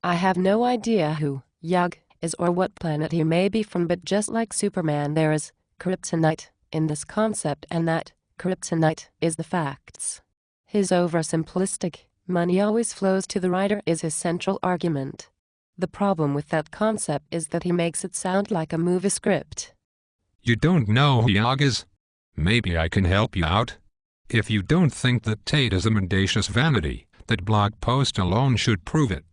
I have no idea who Yug is or what planet he may be from, but just like Superman, there is kryptonite in this concept, and that kryptonite is the facts. His oversimplistic "money always flows to the writer" is his central argument. The problem with that concept is that he makes it sound like a movie script. You don't know who Yug is? Maybe I can help you out. If you don't think that Tate is a mendacious vanity, that blog post alone should prove it.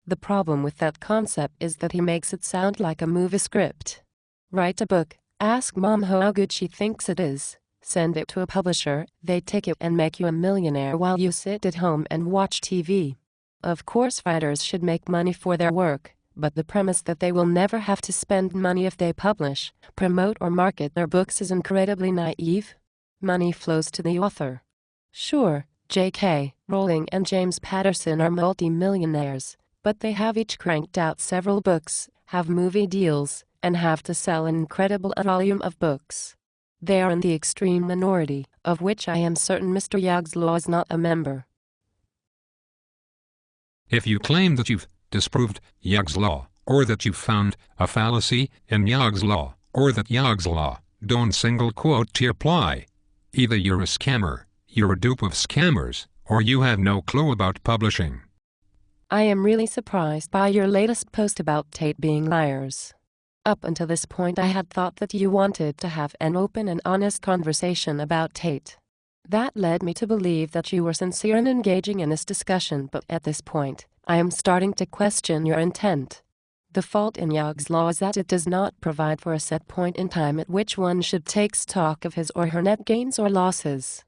The problem with that concept is that he makes it sound like a movie script. Write a book, ask mom how good she thinks it is, send it to a publisher, they take it and make you a millionaire while you sit at home and watch TV. Of course, writers should make money for their work, but the premise that they will never have to spend money if they publish, promote or market their books is incredibly naive. Money flows to the author. Sure, J.K. Rowling and James Patterson are multi-millionaires, but they have each cranked out several books, have movie deals, and have to sell an incredible volume of books. They are in the extreme minority, of which I am certain Mr. Yug's Law is not a member. If you claim that you've disproved Yug's Law, or that you've found a fallacy in Yug's Law, or that Yug's Law don't single quote to apply, either you're a scammer, you're a dupe of scammers, or you have no clue about publishing. I am really surprised by your latest post about Tate being liars. Up until this point I had thought that you wanted to have an open and honest conversation about Tate. That led me to believe that you were sincere in engaging in this discussion, but at this point, I am starting to question your intent. The fault in Yug's Law is that it does not provide for a set point in time at which one should take stock of his or her net gains or losses.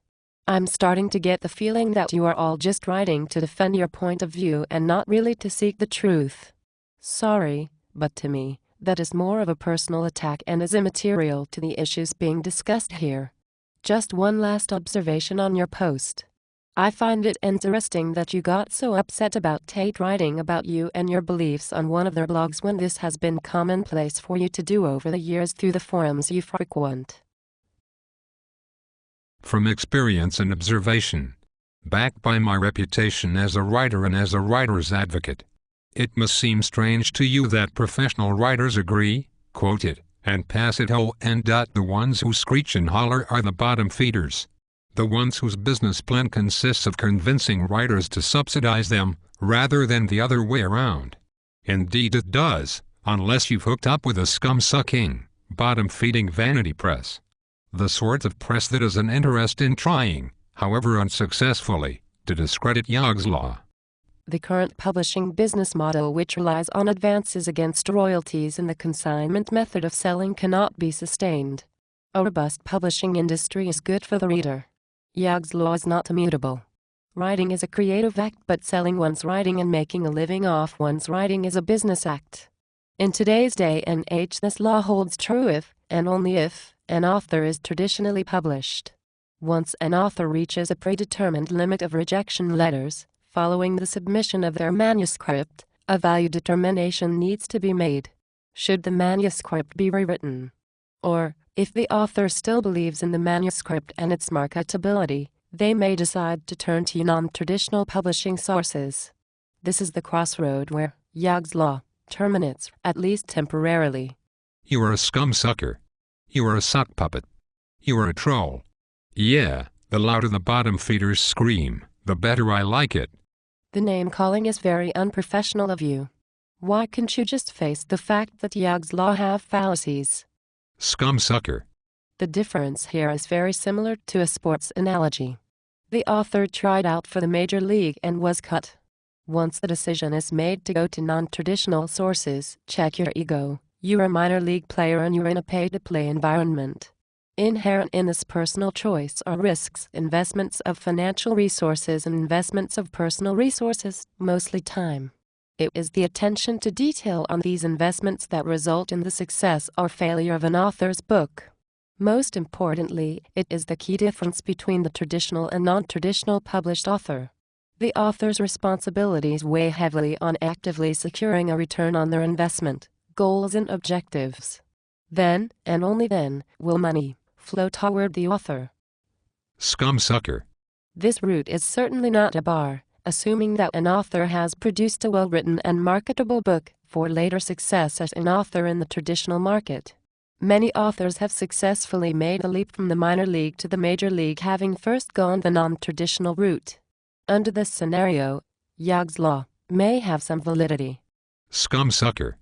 I'm starting to get the feeling that you are all just writing to defend your point of view and not really to seek the truth. Sorry, but to me, that is more of a personal attack and is immaterial to the issues being discussed here. Just one last observation on your post. I find it interesting that you got so upset about Tate writing about you and your beliefs on one of their blogs when this has been commonplace for you to do over the years through the forums you frequent. From experience and observation, backed by my reputation as a writer and as a writer's advocate, it must seem strange to you that professional writers agree, quote it, and pass it and the ones who screech and holler are the bottom feeders. The ones whose business plan consists of convincing writers to subsidize them, rather than the other way around. Indeed it does, unless you've hooked up with a scum-sucking, bottom-feeding vanity press. The sort of press that has an interest in trying, however unsuccessfully, to discredit Yug's Law. The current publishing business model, which relies on advances against royalties and the consignment method of selling, cannot be sustained. A robust publishing industry is good for the reader. Yug's Law is not immutable. Writing is a creative act, but selling one's writing and making a living off one's writing is a business act. In today's day and age, this law holds true if, and only if, an author is traditionally published. Once an author reaches a predetermined limit of rejection letters, following the submission of their manuscript, a value determination needs to be made. Should the manuscript be rewritten? Or, if the author still believes in the manuscript and its marketability, they may decide to turn to non-traditional publishing sources. This is the crossroad where Yug's Law terminates, at least temporarily. You are a scum-sucker. You are a sock puppet. You are a troll. Yeah, the louder the bottom feeders scream, the better I like it. The name-calling is very unprofessional of you. Why can't you just face the fact that Yug's Law have fallacies? Scum-sucker. The difference here is very similar to a sports analogy. The author tried out for the major league and was cut. Once the decision is made to go to non-traditional sources, check your ego. You're a minor league player and you're in a pay-to-play environment. Inherent in this personal choice are risks, investments of financial resources and investments of personal resources, mostly time. It is the attention to detail on these investments that result in the success or failure of an author's book. Most importantly, it is the key difference between the traditional and non-traditional published author. The author's responsibilities weigh heavily on actively securing a return on their investment, goals and objectives. Then, and only then, will money flow toward the author. Scum-sucker. This route is certainly not a bar, assuming that an author has produced a well-written and marketable book for later success as an author in the traditional market. Many authors have successfully made a leap from the minor league to the major league, having first gone the non-traditional route. Under this scenario, Yogg's law may have some validity. Scumsucker.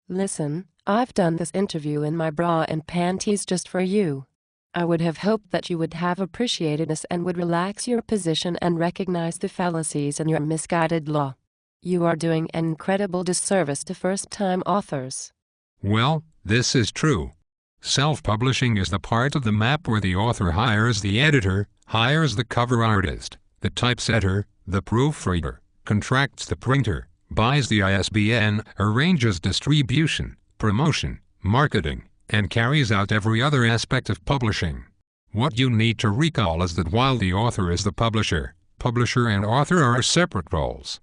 Listen, I've done this interview in my bra and panties just for you. I would have hoped that you would have appreciated this and would relax your position and recognize the fallacies in your misguided law. You are doing an incredible disservice to first-time authors. Well, this is true. Self-publishing is the part of the map where the author hires the editor, hires the cover artist, the typesetter, the proofreader, contracts the printer, buys the ISBN, arranges distribution, promotion, marketing, and carries out every other aspect of publishing. What you need to recall is that while the author is the publisher, publisher and author are separate roles.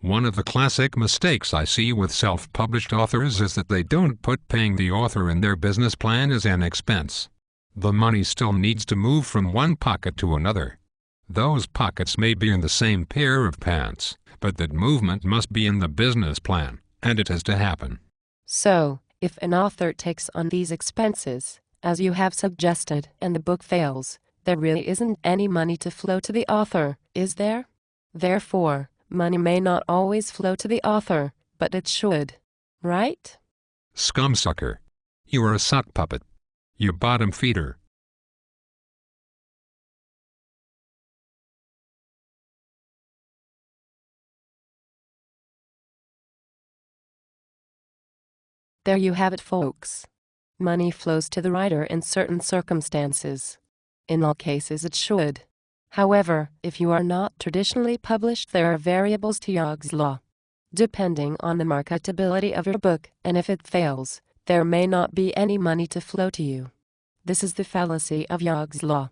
One of the classic mistakes I see with self-published authors is that they don't put paying the author in their business plan as an expense. The money still needs to move from one pocket to another. Those pockets may be in the same pair of pants, but that movement must be in the business plan, and it has to happen. So, if an author takes on these expenses, as you have suggested, and the book fails, there really isn't any money to flow to the author, is there? Therefore, money may not always flow to the author, but it should. Right? Scumsucker. You are a sock puppet. You bottom feeder. There you have it, folks. Money flows to the writer in certain circumstances. In all cases it should. However, if you are not traditionally published, there are variables to Yogg's law. Depending on the marketability of your book, and if it fails, there may not be any money to flow to you. This is the fallacy of Yogg's law.